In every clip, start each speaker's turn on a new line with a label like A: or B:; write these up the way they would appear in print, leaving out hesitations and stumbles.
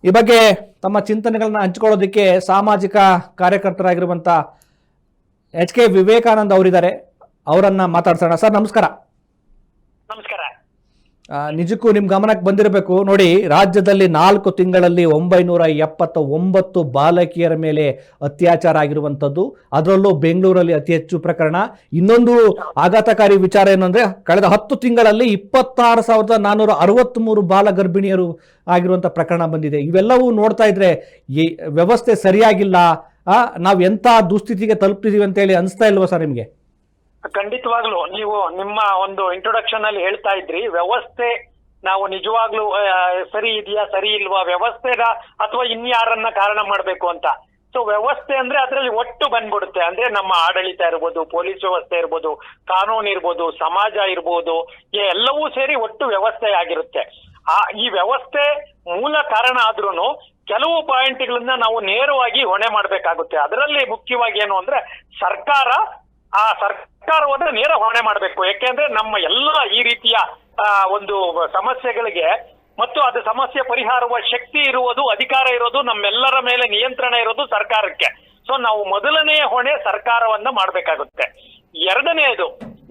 A: ಈ ಬಗ್ಗೆ ತಮ್ಮ ಚಿಂತನೆಗಳನ್ನ ಹಂಚಿಕೊಳ್ಳೋದಕ್ಕೆ ಸಾಮಾಜಿಕ ಕಾರ್ಯಕರ್ತರಾಗಿರುವಂಥ HK ವಿವೇಕಾನಂದ್ ಅವರಿದ್ದಾರೆ. ಅವರನ್ನ ಮಾತಾಡ್ಸೋಣ. ಸರ್ ನಮಸ್ಕಾರ.
B: ನಮಸ್ಕಾರ.
A: ನಿಜಕ್ಕೂ ನಿಮ್ಮ ಗಮನಕ್ಕೆ ಬಂದಿರಬೇಕು ನೋಡಿ, ರಾಜ್ಯದಲ್ಲಿ 4 ತಿಂಗಳಲ್ಲಿ 979 ಬಾಲಕಿಯರ ಮೇಲೆ ಅತ್ಯಾಚಾರ ಆಗಿರುವಂಥದ್ದು, ಅದರಲ್ಲೂ ಬೆಂಗಳೂರಲ್ಲಿ ಅತಿ ಹೆಚ್ಚು ಪ್ರಕರಣ. ಇನ್ನೊಂದು ಆಘಾತಕಾರಿ ವಿಚಾರ ಏನು ಅಂದರೆ, ಕಳೆದ 10 ತಿಂಗಳಲ್ಲಿ 26,463 ಬಾಲ ಗರ್ಭಿಣಿಯರು ಆಗಿರುವಂಥ ಪ್ರಕರಣ ಬಂದಿದೆ. ಇವೆಲ್ಲವೂ ನೋಡ್ತಾ ಇದ್ರೆ ಈ ವ್ಯವಸ್ಥೆ ಸರಿಯಾಗಿಲ್ಲ, ನಾವು ಎಂಥ ದುಸ್ಥಿತಿಗೆ ತಲುಪ್ತಿದೀವಿ ಅಂತೇಳಿ ಅನಿಸ್ತಾ ಇಲ್ವಾ ಸರ್ ನಿಮಗೆ?
B: ಖಂಡಿತವಾಗ್ಲು ನೀವು ನಿಮ್ಮ ಒಂದು ಇಂಟ್ರೊಡಕ್ಷನ್ ಅಲ್ಲಿ ಹೇಳ್ತಾ ಇದ್ರಿ, ವ್ಯವಸ್ಥೆ ನಾವು ನಿಜವಾಗ್ಲೂ ಸರಿ ಇದೆಯಾ ಸರಿ ಇಲ್ವಾ, ವ್ಯವಸ್ಥೆನ ಅಥವಾ ಇನ್ಯಾರನ್ನ ಕಾರಣ ಮಾಡ್ಬೇಕು ಅಂತ. ಸೊ ವ್ಯವಸ್ಥೆ ಅಂದ್ರೆ ಅದರಲ್ಲಿ ಒಟ್ಟು ಬಂದ್ಬಿಡುತ್ತೆ. ಅಂದ್ರೆ ನಮ್ಮ ಆಡಳಿತ ಇರ್ಬೋದು, ಪೊಲೀಸ್ ವ್ಯವಸ್ಥೆ ಇರ್ಬೋದು, ಕಾನೂನು ಇರ್ಬೋದು, ಸಮಾಜ ಇರ್ಬೋದು, ಎಲ್ಲವೂ ಸೇರಿ ಒಟ್ಟು ವ್ಯವಸ್ಥೆ ಆಗಿರುತ್ತೆ. ಈ ವ್ಯವಸ್ಥೆ ಮೂಲ ಕಾರಣ ಆದ್ರೂನು ಕೆಲವು ಪಾಯಿಂಟ್ಗಳನ್ನ ನಾವು ನೇರವಾಗಿ ಹೊಣೆ ಮಾಡ್ಬೇಕಾಗುತ್ತೆ. ಅದರಲ್ಲಿ ಮುಖ್ಯವಾಗಿ ಏನು ಅಂದ್ರೆ ಸರ್ಕಾರವನ್ನ ನೇರ ಹೊಣೆ ಮಾಡಬೇಕು. ಯಾಕೆಂದ್ರೆ ನಮ್ಮ ಎಲ್ಲ ಈ ರೀತಿಯ ಒಂದು ಸಮಸ್ಯೆಗಳಿಗೆ ಮತ್ತು ಅದು ಸಮಸ್ಯೆ ಪರಿಹಾರುವ ಶಕ್ತಿ ಇರುವುದು, ಅಧಿಕಾರ ಇರೋದು, ನಮ್ಮೆಲ್ಲರ ಮೇಲೆ ನಿಯಂತ್ರಣ ಇರೋದು ಸರ್ಕಾರಕ್ಕೆ. ಸೊ ನಾವು ಮೊದಲನೆಯ ಹೊಣೆ ಸರ್ಕಾರವನ್ನ ಮಾಡ್ಬೇಕಾಗುತ್ತೆ. ಎರಡನೆಯದು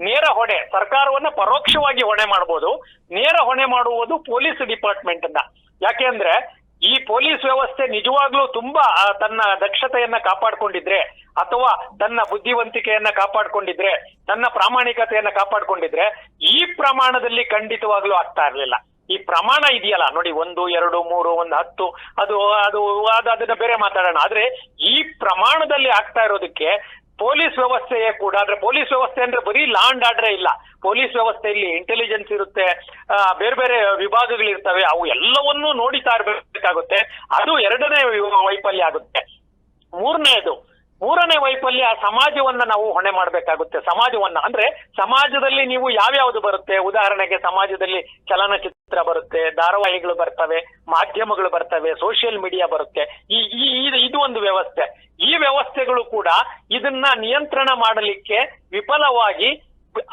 B: ನೇರ ಹೊಣೆ, ಸರ್ಕಾರವನ್ನ ಪರೋಕ್ಷವಾಗಿ ಹೊಣೆ ಮಾಡ್ಬೋದು. ನೇರ ಹೊಣೆ ಮಾಡುವುದು ಪೊಲೀಸ್ ಡಿಪಾರ್ಟ್ಮೆಂಟ್ ಅನ್ನ. ಯಾಕೆಂದ್ರೆ ಈ ಪೊಲೀಸ್ ವ್ಯವಸ್ಥೆ ನಿಜವಾಗ್ಲೂ ತುಂಬಾ ತನ್ನ ದಕ್ಷತೆಯನ್ನ ಕಾಪಾಡ್ಕೊಂಡಿದ್ರೆ, ಅಥವಾ ತನ್ನ ಬುದ್ಧಿವಂತಿಕೆಯನ್ನ ಕಾಪಾಡ್ಕೊಂಡಿದ್ರೆ, ತನ್ನ ಪ್ರಾಮಾಣಿಕತೆಯನ್ನ ಕಾಪಾಡ್ಕೊಂಡಿದ್ರೆ ಈ ಪ್ರಮಾಣದಲ್ಲಿ ಖಂಡಿತವಾಗ್ಲೂ ಆಗ್ತಾ ಇರ್ಲಿಲ್ಲ. ಈ ಪ್ರಮಾಣ ಇದೆಯಲ್ಲ ನೋಡಿ, 1, 2, 3, 1, 10 ಅದನ್ನ ಬೇರೆ ಮಾತಾಡೋಣ. ಆದ್ರೆ ಈ ಪ್ರಮಾಣದಲ್ಲಿ ಆಗ್ತಾ ಇರೋದಕ್ಕೆ ಪೊಲೀಸ್ ವ್ಯವಸ್ಥೆಯೇ ಕೂಡ, ಅಂದ್ರೆ ಪೊಲೀಸ್ ವ್ಯವಸ್ಥೆ ಅಂದ್ರೆ ಬರೀ ಲಾ ಅಂಡ್ ಆರ್ಡರ್ ಇಲ್ಲ. ಪೊಲೀಸ್ ವ್ಯವಸ್ಥೆಯಲ್ಲಿ ಇಂಟೆಲಿಜೆನ್ಸ್ ಇರುತ್ತೆ, ಬೇರೆ ಬೇರೆ ವಿಭಾಗಗಳಿರ್ತವೆ, ಅವು ಎಲ್ಲವನ್ನೂ ನೋಡಿತಾ ಇರ್ಬೇಕಾಗುತ್ತೆ. ಅದು ಎರಡನೇ ವೈಫಲ್ಯ ಆಗುತ್ತೆ. ಮೂರನೇ ವೈಫಲ್ಯ ಸಮಾಜವನ್ನ ನಾವು ಹೊಣೆ ಮಾಡ್ಬೇಕಾಗುತ್ತೆ. ಸಮಾಜವನ್ನ ಅಂದ್ರೆ ಸಮಾಜದಲ್ಲಿ ನೀವು ಯಾವ್ಯಾವ್ದು ಬರುತ್ತೆ, ಉದಾಹರಣೆಗೆ ಸಮಾಜದಲ್ಲಿ ಚಲನಚಿತ್ರ ಬರುತ್ತೆ, ಧಾರಾವಾಹಿಗಳು ಬರ್ತವೆ, ಮಾಧ್ಯಮಗಳು ಬರ್ತವೆ, ಸೋಷಿಯಲ್ ಮೀಡಿಯಾ ಬರುತ್ತೆ. ಇದು ಒಂದು ವ್ಯವಸ್ಥೆ. ಈ ವ್ಯವಸ್ಥೆಗಳು ಕೂಡ ಇದನ್ನ ನಿಯಂತ್ರಣ ಮಾಡಲಿಕ್ಕೆ ವಿಫಲವಾಗಿ,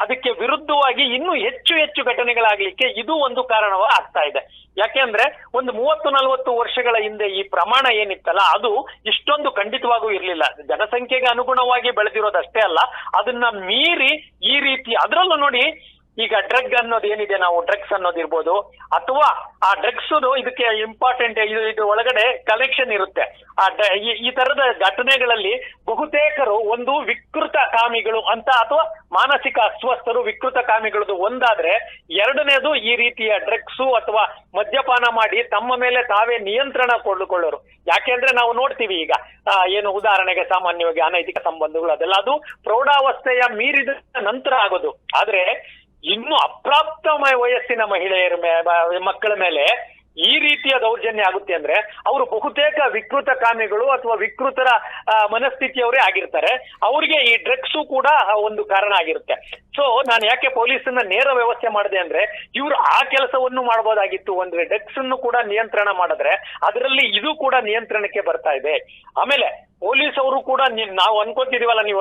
B: ಅದಕ್ಕೆ ವಿರುದ್ಧವಾಗಿ ಇನ್ನೂ ಹೆಚ್ಚು ಘಟನೆಗಳಾಗ್ಲಿಕ್ಕೆ ಇದು ಒಂದು ಕಾರಣವಾಗಿ ಆಗ್ತಾ ಇದೆ. ಯಾಕೆಂದ್ರೆ ಒಂದು 30-40 ವರ್ಷಗಳ ಹಿಂದೆ ಈ ಪ್ರಮಾಣ ಏನಿತ್ತಲ್ಲ ಅದು ಇಷ್ಟೊಂದು ಖಂಡಿತವಾಗೂ ಇರ್ಲಿಲ್ಲ. ಜನಸಂಖ್ಯೆಗೆ ಅನುಗುಣವಾಗಿ ಬೆಳೆದಿರೋದಷ್ಟೇ ಅಲ್ಲ, ಅದನ್ನ ಮೀರಿ ಈ ರೀತಿ, ಅದರಲ್ಲೂ ನೋಡಿ ಈಗ ಡ್ರಗ್ ಅನ್ನೋದು ಏನಿದೆ, ನಾವು ಡ್ರಗ್ಸ್ ಅನ್ನೋದಿರ್ಬೋದು, ಅಥವಾ ಆ ಡ್ರಗ್ಸ್ ಇದಕ್ಕೆ ಇಂಪಾರ್ಟೆಂಟ್, ಇದು ಒಳಗಡೆ ಕಲೆಕ್ಷನ್ ಇರುತ್ತೆ. ಈ ತರದ ಘಟನೆಗಳಲ್ಲಿ ಬಹುತೇಕರು ಒಂದು ವಿಕೃತ ಕಾಮಿಗಳು ಅಂತ, ಅಥವಾ ಮಾನಸಿಕ ಅಸ್ವಸ್ಥರು, ವಿಕೃತ ಕಾಮಿಗಳದ್ದು ಒಂದಾದ್ರೆ, ಎರಡನೇದು ಈ ರೀತಿಯ ಡ್ರಗ್ಸು ಅಥವಾ ಮದ್ಯಪಾನ ಮಾಡಿ ತಮ್ಮ ಮೇಲೆ ತಾವೇ ನಿಯಂತ್ರಣ ಕೊಳ್ಳೋರು. ಯಾಕೆಂದ್ರೆ ನಾವು ನೋಡ್ತೀವಿ ಈಗ ಏನು ಉದಾಹರಣೆಗೆ ಸಾಮಾನ್ಯವಾಗಿ ಅನೈತಿಕ ಸಂಬಂಧಗಳು ಅದೆಲ್ಲ ಅದು ಪ್ರೌಢಾವಸ್ಥೆಯ ಮೀರಿದ ನಂತರ ಆಗೋದು. ಆದ್ರೆ ಇನ್ನು ಅಪ್ರಾಪ್ತ ವಯಸ್ಸಿನ ಮಹಿಳೆಯರ ಮಕ್ಕಳ ಮೇಲೆ ಈ ರೀತಿಯ ದೌರ್ಜನ್ಯ ಆಗುತ್ತೆ ಅಂದ್ರೆ ಅವರು ಬಹುತೇಕ ವಿಕೃತ ಕಾಮಿಗಳು ಅಥವಾ ವಿಕೃತರ ಮನಸ್ಥಿತಿಯವರೇ ಆಗಿರ್ತಾರೆ. ಅವರಿಗೆ ಈ ಡ್ರಗ್ಸು ಕೂಡ ಒಂದು ಕಾರಣ ಆಗಿರುತ್ತೆ. ಸೊ ನಾನು ಯಾಕೆ ಪೊಲೀಸನ್ನ ನೇರ ವ್ಯವಸ್ಥೆ ಮಾಡಿದೆ ಅಂದ್ರೆ, ಇವ್ರು ಆ ಕೆಲಸವನ್ನು ಮಾಡಬಹುದಾಗಿತ್ತು. ಅಂದ್ರೆ ಡ್ರಗ್ಸ್ ಅನ್ನು ಕೂಡ ನಿಯಂತ್ರಣ ಮಾಡಿದ್ರೆ ಅದರಲ್ಲಿ ಇದು ಕೂಡ ನಿಯಂತ್ರಣಕ್ಕೆ ಬರ್ತಾ ಇದೆ. ಆಮೇಲೆ ಪೊಲೀಸ್ ಅವರು ಕೂಡ ನಾವು ಅನ್ಕೋತಿದೀವಲ್ಲ, ನೀವು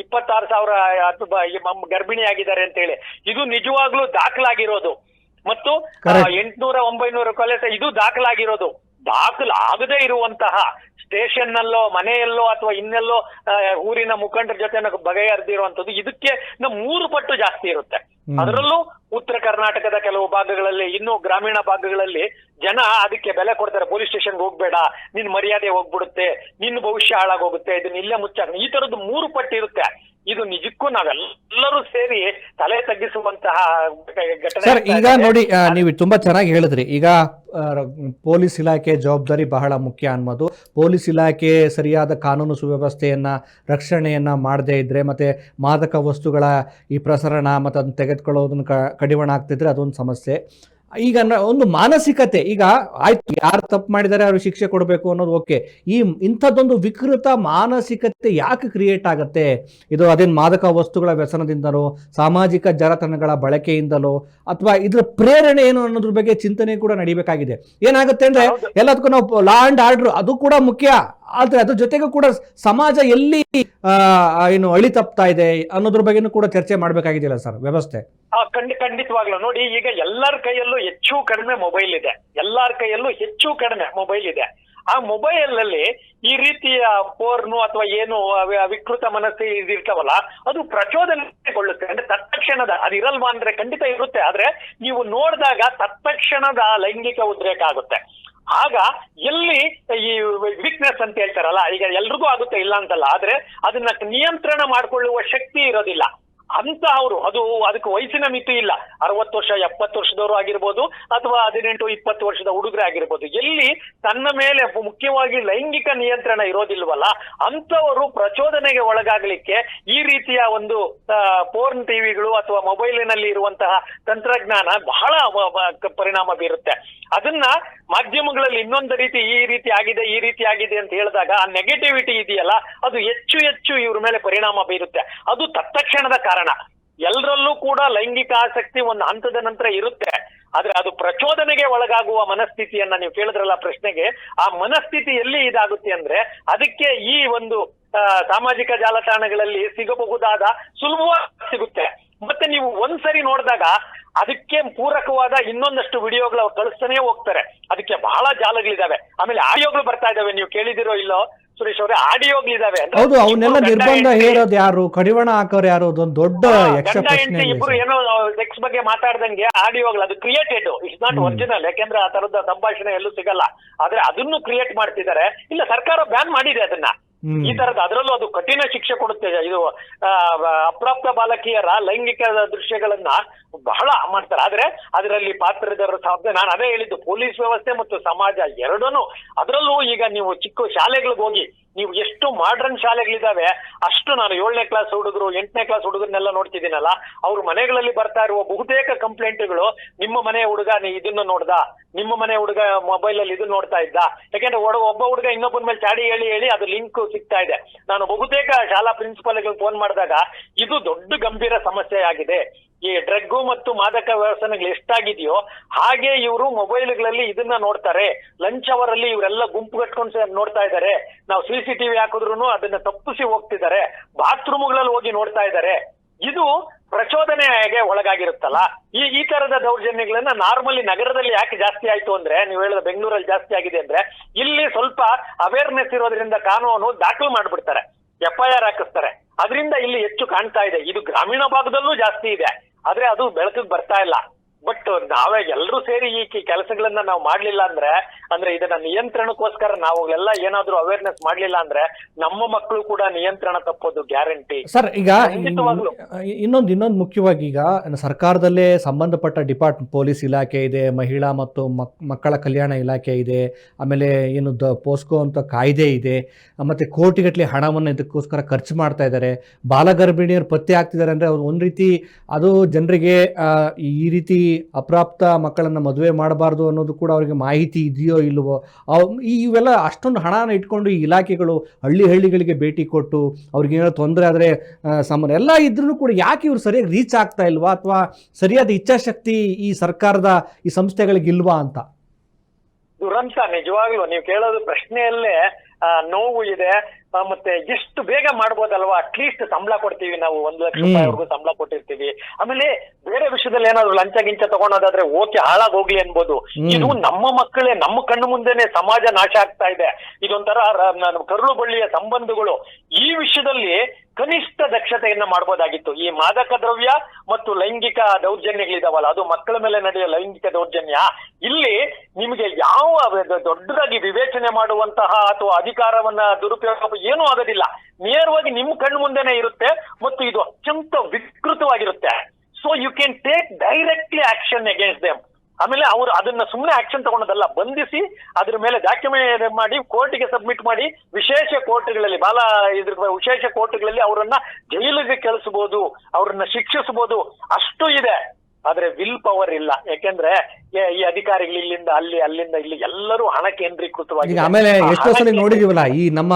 B: 26,000 ಗರ್ಭಿಣಿ ಆಗಿದ್ದಾರೆ ಅಂತ ಹೇಳಿ, ಇದು ನಿಜವಾಗ್ಲೂ ದಾಖಲಾಗಿರೋದು. ಮತ್ತು 800-900 ಕೊಲೆ ಇದು ದಾಖಲಾಗಿರೋದು. ದಾಖಲಾಗದೇ ಇರುವಂತಹ ಸ್ಟೇಷನ್ ನಲ್ಲೋ ಮನೆಯಲ್ಲೋ ಅಥವಾ ಇನ್ನೆಲ್ಲೋ ಊರಿನ ಮುಖಂಡರ ಜೊತೆ ಬಗೆಹರಿದಿರುವಂತದ್ದು ಇದಕ್ಕೆ 3 ಪಟ್ಟು ಜಾಸ್ತಿ ಇರುತ್ತೆ. ಅದರಲ್ಲೂ ಉತ್ತರ ಕರ್ನಾಟಕದ ಕೆಲವು ಭಾಗಗಳಲ್ಲಿ, ಇನ್ನು ಗ್ರಾಮೀಣ ಭಾಗಗಳಲ್ಲಿ ಜನ ಅದಕ್ಕೆ ಬೆಲೆ ಕೊಡ್ತಾರೆ. ಪೊಲೀಸ್ ಸ್ಟೇಷನ್ಗೆ ಹೋಗ್ಬೇಡ, ನಿನ್ ಮರ್ಯಾದೆ ಹೋಗ್ಬಿಡುತ್ತೆ, ನಿನ್ನ ಭವಿಷ್ಯ ಹಾಳಾಗೋಗುತ್ತೆ, ಇದನ್ನ ಇಲ್ಲೇ ಮುಚ್ಚಾಕ, ಈ ತರದ್ದು 3 ಪಟ್ಟು ಇರುತ್ತೆ. ಇದು ನಿಜಕ್ಕೂ ನಾವೆಲ್ಲರೂ ಸೇರಿ ತಲೆ ತಗ್ಗಿಸುವಂತಹ ಘಟನೆ.
A: ಸರ್ ಈಗ ನೋಡಿ, ನೀವು ತುಂಬಾ ಚೆನ್ನಾಗಿ ಹೇಳಿದ್ರಿ. ಈಗ ಪೊಲೀಸ್ ಇಲಾಖೆ ಜವಾಬ್ದಾರಿ ಬಹಳ ಮುಖ್ಯ ಅನ್ನೋದು. ಪೊಲೀಸ್ ಇಲಾಖೆ ಸರಿಯಾದ ಕಾನೂನು ಸುವ್ಯವಸ್ಥೆಯನ್ನ, ರಕ್ಷಣೆಯನ್ನ ಮಾಡದೇ ಇದ್ರೆ, ಮತ್ತೆ ಮಾದಕ ವಸ್ತುಗಳ ಈ ಪ್ರಸರಣ ಮತ್ತು ಅದನ್ನ ತೆಗೆದುಕೊಳ್ಳೋದನ್ನ ಕಡಿವಾಣ ಆಗ್ತಿದ್ರೆ ಅದೊಂದು ಸಮಸ್ಯೆ. ಈಗ ಒಂದು ಮಾನಸಿಕತೆ, ಈಗ ಆಯ್ತು ಯಾರು ತಪ್ಪು ಮಾಡಿದ್ದಾರೆ ಅವ್ರಿಗೆ ಶಿಕ್ಷೆ ಕೊಡಬೇಕು ಅನ್ನೋದು ಓಕೆ, ಈ ಇಂಥದ್ದೊಂದು ವಿಕೃತ ಮಾನಸಿಕತೆ ಯಾಕೆ ಕ್ರಿಯೇಟ್ ಆಗುತ್ತೆ? ಇದು ಅದೇನು ಮಾದಕ ವಸ್ತುಗಳ ವ್ಯಸನದಿಂದಲೋ, ಸಾಮಾಜಿಕ ಜಾಲತಾಣಗಳ ಬಳಕೆಯಿಂದಲೋ, ಅಥವಾ ಇದ್ರ ಪ್ರೇರಣೆ ಏನು ಅನ್ನೋದ್ರ ಬಗ್ಗೆ ಚಿಂತನೆ ಕೂಡ ನಡಿಬೇಕಾಗಿದೆ. ಏನಾಗುತ್ತೆ ಅಂದ್ರೆ ಎಲ್ಲದಕ್ಕೂ ನಾವು ಲಾ ಅಂಡ್ ಆರ್ಡರ್ ಅದು ಕೂಡ ಮುಖ್ಯ, ಆದ್ರೆ ಅದ್ರ ಜೊತೆಗೂ ಕೂಡ ಸಮಾಜ ಎಲ್ಲಿ ಏನು ಅಳಿತಪ್ತಾ ಇದೆ ಅನ್ನೋದ್ರ ಬಗ್ಗೆನೂ ಕೂಡ ಚರ್ಚೆ ಮಾಡ್ಬೇಕಾಗಿದೆಯಲ್ಲ ಸರ್ ವ್ಯವಸ್ಥೆ.
B: ಖಂಡಿತವಾಗ್ಲೂ ನೋಡಿ, ಈಗ ಎಲ್ಲರ ಕೈಯಲ್ಲೂ ಹೆಚ್ಚು ಕಡಿಮೆ ಮೊಬೈಲ್ ಇದೆ, ಎಲ್ಲರ ಕೈಯಲ್ಲೂ ಹೆಚ್ಚು ಕಡಿಮೆ ಮೊಬೈಲ್ ಇದೆ. ಆ ಮೊಬೈಲ್ ಅಲ್ಲಿ ಈ ರೀತಿಯ ಪೋರ್ನು ಅಥವಾ ಏನು ವಿಕೃತ ಮನಸ್ಸು ಇದಿರ್ತಾವಲ್ಲ, ಅದು ಪ್ರಚೋದನೆಗೊಳ್ಳುತ್ತೆ. ಅಂದ್ರೆ ತತ್ಕ್ಷಣದ ಅದಿರಲ್ವಾ ಅಂದ್ರೆ ಖಂಡಿತ ಇರುತ್ತೆ, ಆದ್ರೆ ನೀವು ನೋಡಿದಾಗ ತತ್ಕ್ಷಣದ ಲೈಂಗಿಕ ಉದ್ರೇಕ ಆಗುತ್ತೆ. ಆಗ ಎಲ್ಲಿ ಈ ವೀಕ್ನೆಸ್ ಅಂತ ಹೇಳ್ತಾರಲ್ಲ, ಈಗ ಎಲ್ರಿಗೂ ಆಗುತ್ತೆ ಇಲ್ಲ ಅಂತಲ್ಲ, ಆದ್ರೆ ಅದನ್ನ ನಿಯಂತ್ರಣ ಮಾಡ್ಕೊಳ್ಳುವ ಶಕ್ತಿ ಇರೋದಿಲ್ಲ ಅಂತ ಅವರು. ಅದಕ್ಕೆ ವಯಸ್ಸಿನ ಮಿತಿ ಇಲ್ಲ, 60 ವರ್ಷ 70 ವರ್ಷದವರು ಆಗಿರ್ಬೋದು ಅಥವಾ 18-20 ವರ್ಷದ ಹುಡುಗರೇ ಆಗಿರ್ಬೋದು. ಎಲ್ಲಿ ತನ್ನ ಮೇಲೆ ಮುಖ್ಯವಾಗಿ ಲೈಂಗಿಕ ನಿಯಂತ್ರಣ ಇರೋದಿಲ್ವಲ್ಲ ಅಂತವರು ಪ್ರಚೋದನೆಗೆ ಒಳಗಾಗಲಿಕ್ಕೆ ಈ ರೀತಿಯ ಒಂದು ಪೋರ್ನ್ ಟಿವಿಗಳು ಅಥವಾ ಮೊಬೈಲಿನಲ್ಲಿ ಇರುವಂತಹ ತಂತ್ರಜ್ಞಾನ ಬಹಳ ಪರಿಣಾಮ ಬೀರುತ್ತೆ. ಅದನ್ನ ಮಾಧ್ಯಮಗಳಲ್ಲಿ ಇನ್ನೊಂದು ರೀತಿ ಈ ರೀತಿ ಆಗಿದೆ ಅಂತ ಹೇಳಿದಾಗ ಆ ನೆಗೆಟಿವಿಟಿ ಇದೆಯಲ್ಲ, ಅದು ಹೆಚ್ಚು ಇವ್ರ ಮೇಲೆ ಪರಿಣಾಮ ಬೀರುತ್ತೆ. ಅದು ತತ್ಕ್ಷಣದ ಕಾರಣ. ಎಲ್ಲರಲ್ಲೂ ಕೂಡ ಲೈಂಗಿಕ ಆಸಕ್ತಿ ಒಂದು ಹಂತದ ನಂತರ ಇರುತ್ತೆ, ಆದ್ರೆ ಅದು ಪ್ರಚೋದನೆಗೆ ಒಳಗಾಗುವ ಮನಸ್ಥಿತಿಯನ್ನ ನೀವು ಕೇಳಿದ್ರಲ್ಲ ಪ್ರಶ್ನೆಗೆ, ಆ ಮನಸ್ಥಿತಿ ಎಲ್ಲಿ ಇದಾಗುತ್ತೆ ಅಂದ್ರೆ ಅದಕ್ಕೆ ಈ ಒಂದು ಸಾಮಾಜಿಕ ಜಾಲತಾಣಗಳಲ್ಲಿ ಸಿಗಬಹುದಾದ ಸುಲಭವಾಗಿ ಸಿಗುತ್ತೆ. ಮತ್ತೆ ನೀವು ಒಂದ್ಸರಿ ನೋಡಿದಾಗ ಅದಕ್ಕೆ ಪೂರಕವಾದ ಇನ್ನೊಂದಷ್ಟು ವಿಡಿಯೋಗಳು ಕಳಿಸ್ತಾನೆ ಹೋಗ್ತಾರೆ. ಅದಕ್ಕೆ ಬಹಳ ಜಾಲಗಳಿದಾವೆ. ಆಮೇಲೆ ಆಡಿಯೋಗಳು ಬರ್ತಾ ಇದಾವೆ, ನೀವು ಕೇಳಿದಿರೋ ಇಲ್ಲೋ ಸುರೇಶ್ ಅವರೇ, ಆಡಿಯೋಗಳಿದಾವೆ.
A: ಹೌದು, ಅವನ್ನೆಲ್ಲ ನಿರ್ಬಂಧ ಹೇರೋದು ಯಾರು, ಕಡಿವಾಣ ಹಾಕೋರು ಯಾರು, ಅದೊಂದು ದೊಡ್ಡ
B: ಗಂಡ ಹೆಂಡತಿ ಇಬ್ರು ಏನೋ ಸೆಕ್ಸ್ ಬಗ್ಗೆ ಮಾತಾಡ್ದಂಗೆ ಆಡಿಯೋಗಳು, ಅದು ಕ್ರಿಯೇಟೆಡ್, ಇಟ್ಸ್ ನಾಟ್ ಒರಿಜಿನಲ್. ಯಾಕೆಂದ್ರೆ ಆ ತರದ ಸಂಭಾಷಣೆ ಎಲ್ಲೂ ಸಿಗಲ್ಲ, ಆದ್ರೆ ಅದನ್ನು ಕ್ರಿಯೇಟ್ ಮಾಡ್ತಿದ್ದಾರೆ. ಇಲ್ಲ, ಸರ್ಕಾರ ಬ್ಯಾನ್ ಮಾಡಿದೆ ಅದನ್ನ. ಈ ತರದ ಅದರಲ್ಲೂ ಅದು ಕಠಿಣ ಶಿಕ್ಷೆ ಕೊಡುತ್ತೆ. ಇದು ಅಪ್ರಾಪ್ತ ಬಾಲಕಿಯರ ಲೈಂಗಿಕ ದೃಶ್ಯಗಳನ್ನ ಬಹಳ ಮಾಡ್ತಾರೆ. ಆದ್ರೆ ಅದರಲ್ಲಿ ಪಾತ್ರದಾರರ ಶಬ್ದ, ನಾನು ಅದೇ ಹೇಳಿದ್ದು, ಪೊಲೀಸ್ ವ್ಯವಸ್ಥೆ ಮತ್ತು ಸಮಾಜ ಎರಡೂ. ಅದರಲ್ಲೂ ಈಗ ನೀವು ಚಿಕ್ಕ ಶಾಲೆಗಳಿಗೆ ಹೋಗಿ, ನೀವು ಎಷ್ಟು ಮಾಡರ್ನ್ ಶಾಲೆಗಳಿದಾವೆ ಅಷ್ಟು, ನಾನು 7ನೇ ಕ್ಲಾಸ್ ಹುಡುಗರು 8ನೇ ಕ್ಲಾಸ್ ಹುಡುಗರನ್ನೆಲ್ಲ ನೋಡ್ತಿದ್ದೀನಲ್ಲ, ಅವ್ರ ಮನೆಗಳಲ್ಲಿ ಬರ್ತಾ ಇರುವ ಬಹುತೇಕ ಕಂಪ್ಲೇಂಟ್ಗಳು, ನಿಮ್ಮ ಮನೆ ಹುಡುಗ ಇದನ್ನ ನೋಡ್ದ, ನಿಮ್ಮ ಮನೆ ಹುಡುಗ ಮೊಬೈಲ್ ಅಲ್ಲಿ ಇದನ್ನ ನೋಡ್ತಾ ಇದ್ದ. ಯಾಕೆಂದ್ರೆ ಒಬ್ಬ ಹುಡುಗ ಇನ್ನೊಬ್ಬನ ಮೇಲೆ ಚಾಡಿ ಹೇಳಿ ಅದು ಲಿಂಕ್ ಸಿಗ್ತಾ ಇದೆ. ನಾನು ಬಹುತೇಕ ಶಾಲಾ ಪ್ರಿನ್ಸಿಪಾಲ್ಗಳು ಫೋನ್ ಮಾಡಿದಾಗ ಇದು ದೊಡ್ಡ ಗಂಭೀರ ಸಮಸ್ಯೆ ಆಗಿದೆ. ಈ ಡ್ರಗ್ ಮತ್ತು ಮಾದಕ ವ್ಯಸನಗಳು ಎಷ್ಟಾಗಿದೆಯೋ ಹಾಗೆ ಇವರು ಮೊಬೈಲ್ಗಳಲ್ಲಿ ಇದನ್ನ ನೋಡ್ತಾರೆ. ಲಂಚ್ ಅವರಲ್ಲಿ ಇವರೆಲ್ಲ ಗುಂಪು ಕಟ್ಕೊಂಡು ನೋಡ್ತಾ ಇದ್ದಾರೆ. ನಾವು CCTV ಹಾಕಿದ್ರು ಅದನ್ನ ತಪ್ಪಿಸಿ ಹೋಗ್ತಿದ್ದಾರೆ. ಬಾತ್ರೂಮ್ಗಳಲ್ಲಿ ಹೋಗಿ ನೋಡ್ತಾ ಇದ್ದಾರೆ. ಇದು ಪ್ರಚೋದನೆಗೆ ಒಳಗಾಗಿರುತ್ತಲ್ಲ. ಈ ತರದ ದೌರ್ಜನ್ಯಗಳನ್ನ ನಾರ್ಮಲಿ ನಗರದಲ್ಲಿ ಯಾಕೆ ಜಾಸ್ತಿ ಆಯ್ತು ಅಂದ್ರೆ, ನೀವು ಹೇಳಿದ ಬೆಂಗಳೂರಲ್ಲಿ ಜಾಸ್ತಿ ಆಗಿದೆ ಅಂದ್ರೆ, ಇಲ್ಲಿ ಸ್ವಲ್ಪ ಅವೇರ್ನೆಸ್ ಇರೋದ್ರಿಂದ ಕಾನೂನು ದಾಖಲು ಮಾಡ್ಬಿಡ್ತಾರೆ, FIR ಹಾಕಿಸ್ತಾರೆ. ಅದರಿಂದ ಇಲ್ಲಿ ಹೆಚ್ಚು ಕಾಣ್ತಾ ಇದೆ. ಇದು ಗ್ರಾಮೀಣ ಭಾಗದಲ್ಲೂ ಜಾಸ್ತಿ ಇದೆ, ಆದ್ರೆ ಅದು ಬೆಳಕಿಗೆ ಬರ್ತಾ ಇಲ್ಲ. ಬಟ್ ನಾವೇ ಎಲ್ಲರೂ ಸೇರಿ ಈ ಕೆಲಸಗಳನ್ನ ನಾವು ಮಾಡ್ಲಿಲ್ಲ ಅಂದ್ರೆ ಇದನ್ನ ನಿಯಂತ್ರಣಕ್ಕೋಸ್ಕರ ನಾವುಗಳೆಲ್ಲ ಏನಾದ್ರೂ ಅವೇರ್ನೆಸ್ ಮಾಡ್ಲಿಲ್ಲ ಅಂದ್ರೆ ನಮ್ಮ ಮಕ್ಕಳು ಕೂಡ ನಿಯಂತ್ರಣ ತಪ್ಪೋದು ಗ್ಯಾರಂಟಿ.
A: ಸರ್, ಈಗ ಇನ್ನೊಂದು ಮುಖ್ಯವಾಗಿ, ಈಗ ಸರ್ಕಾರದಲ್ಲೇ ಸಂಬಂಧಪಟ್ಟ ಡಿಪಾರ್ಟ್ಮೆಂಟ್, ಪೊಲೀಸ್ ಇಲಾಖೆ ಇದೆ, ಮಹಿಳಾ ಮತ್ತು ಮಕ್ಕಳ ಕಲ್ಯಾಣ ಇಲಾಖೆ ಇದೆ, ಆಮೇಲೆ ಏನು ಪೋಸ್ಕೋ ಅಂತ ಕಾಯ್ದೆ ಇದೆ, ಮತ್ತೆ ಕೋಟಿಗಟ್ಟಲೆ ಹಣವನ್ನು ಇದಕ್ಕೋಸ್ಕರ ಖರ್ಚು ಮಾಡ್ತಾ ಇದ್ದಾರೆ. ಬಾಲಗರ್ಭಿಣಿಯರು ಪತ್ತೆ ಆಗ್ತಿದ್ದಾರೆ ಅಂದ್ರೆ ಅವ್ರು ಒಂದು ರೀತಿ ಅದು ಜನರಿಗೆ ಈ ರೀತಿ ಅಪ್ರಾಪ್ತ ಮಕ್ಕಳನ್ನು ಮದುವೆ ಮಾಡಬಾರ್ದು ಅನ್ನೋದು ಕೂಡ ಅವರಿಗೆ ಮಾಹಿತಿ ಇದೆಯೋ ಇಲ್ವೋ. ಇವೆಲ್ಲ ಅಷ್ಟೊಂದು ಹಣನ ಇಟ್ಕೊಂಡು ಈ ಇಲಾಖೆಗಳು ಹಳ್ಳಿಗಳಿಗೆ ಭೇಟಿ ಕೊಟ್ಟು ಅವ್ರಿಗೆ ಏನೋ ತೊಂದರೆ ಆದರೆ ಎಲ್ಲ ಇದ್ರೂ ಕೂಡ ಯಾಕೆ ಇವ್ರು ಸರಿಯಾಗಿ ರೀಚ್ ಆಗ್ತಾ ಇಲ್ವಾ, ಅಥವಾ ಸರಿಯಾದ ಇಚ್ಛಾಶಕ್ತಿ ಈ ಸರ್ಕಾರದ ಈ ಸಂಸ್ಥೆಗಳಿಗೆ ಇಲ್ವಾ ಅಂತ?
B: ದುರಂತ. ನಿಜವಾಗ್ಲೂ ನೀವು ಕೇಳೋದು ಪ್ರಶ್ನೆಯಲ್ಲೇ ನೋವು ಇದೆ. ಮತ್ತೆ ಎಷ್ಟು ಬೇಗ ಮಾಡ್ಬೋದಲ್ವಾ, ಅಟ್ಲೀಸ್ಟ್ ಸಂಬಳ ಕೊಡ್ತೀವಿ ನಾವು, 1 ಲಕ್ಷ ರೂಪಾಯಿವರೆಗೂ ಸಂಬಳ ಕೊಟ್ಟಿರ್ತೀವಿ. ಆಮೇಲೆ ಬೇರೆ ವಿಷಯದಲ್ಲಿ ಏನಾದ್ರು ಲಂಚ ಗಿಂಚ ತಗೊಳೋದಾದ್ರೆ ಓಕೆ, ಹಾಳಾಗೋಗ್ಲಿ ಅನ್ಬೋದು. ಇದು ನಮ್ಮ ಮಕ್ಕಳೇ, ನಮ್ಮ ಕಣ್ಣು ಮುಂದೆನೆ ಸಮಾಜ ನಾಶ ಆಗ್ತಾ ಇದೆ. ಇದೊಂಥರ ಕರುಳು ಬಳ್ಳಿಯ ಸಂಬಂಧಗಳು. ಈ ವಿಷಯದಲ್ಲಿ ಕನಿಷ್ಠ ದಕ್ಷತೆಯನ್ನ ಮಾಡ್ಬೋದಾಗಿತ್ತು. ಈ ಮಾದಕ ದ್ರವ್ಯ ಮತ್ತು ಲೈಂಗಿಕ ದೌರ್ಜನ್ಯಗಳಿದಾವಲ್ಲ, ಅದು ಮಕ್ಕಳ ಮೇಲೆ ನಡೆಯುವ ಲೈಂಗಿಕ ದೌರ್ಜನ್ಯ, ಇಲ್ಲಿ ನಿಮಗೆ ಯಾವ ದೊಡ್ಡದಾಗಿ ವಿವೇಚನೆ ಮಾಡುವಂತಹ ಅಥವಾ ಅಧಿಕಾರವನ್ನ ದುರುಪಯೋಗ ಏನೂ ಆಗೋದಿಲ್ಲ. ನೇರವಾಗಿ ನಿಮ್ಮ ಕಣ್ಣು ಮುಂದೆನೆ ಇರುತ್ತೆ ಮತ್ತು ಇದು ಅತ್ಯಂತ ವಿಕೃತವಾಗಿರುತ್ತೆ. So you can take directly action against them. ಆಮೇಲೆ ಅವರು ಅದನ್ನ ಸುಮ್ಮನೆ ಆಕ್ಷನ್ ತಗೊಳೋದಲ್ಲ, ಬಂಧಿಸಿ ಅದ್ರ ಮೇಲೆ ಡಾಕ್ಯುಮೆಂಟ್ ಮಾಡಿ ಕೋರ್ಟಿಗೆ ಸಬ್ಮಿಟ್ ಮಾಡಿ, ವಿಶೇಷ ಕೋರ್ಟ್ಗಳಲ್ಲಿ ವಿಶೇಷ ಕೋರ್ಟ್ಗಳಲ್ಲಿ ಅವರನ್ನ ಜೈಲಿಗೆ ಕಳಿಸಬಹುದು, ಅವ್ರನ್ನ ಶಿಕ್ಷಿಸಬಹುದು, ಅಷ್ಟು ಇದೆ. ಆದ್ರೆ ವಿಲ್ ಪವರ್ ಇಲ್ಲ. ಯಾಕೆಂದ್ರೆ ಈ ಅಧಿಕಾರಿಗಳು ಇಲ್ಲಿಂದ ಅಲ್ಲಿಂದ ಇಲ್ಲಿ ಎಲ್ಲರೂ ಹಣ ಕೇಂದ್ರೀಕೃತವಾಗಿ.
A: ಆಮೇಲೆ ಎಷ್ಟೋ ಸಲ ನೋಡಿದೀವಲ್ಲ, ಈ ನಮ್ಮ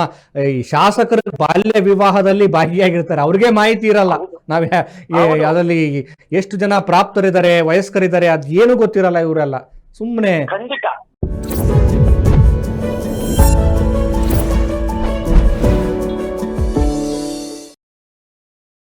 A: ಶಾಸಕರು ಬಾಲ್ಯ ವಿವಾಹದಲ್ಲಿ ಭಾಗಿಯಾಗಿರ್ತಾರೆ, ಅವ್ರಿಗೆ ಮಾಹಿತಿ ಇರಲ್ಲ. ಅದರಲ್ಲಿ ಎಷ್ಟು ಜನ ಪ್ರಾಪ್ತರಿದ್ದಾರೆ, ವಯಸ್ಕರಿದ್ದಾರೆ, ಅದ್ ಏನು ಗೊತ್ತಿರಲ್ಲ. ಇವರೆಲ್ಲ ಸುಮ್ಮನೆ
B: ಖಂಡಿತ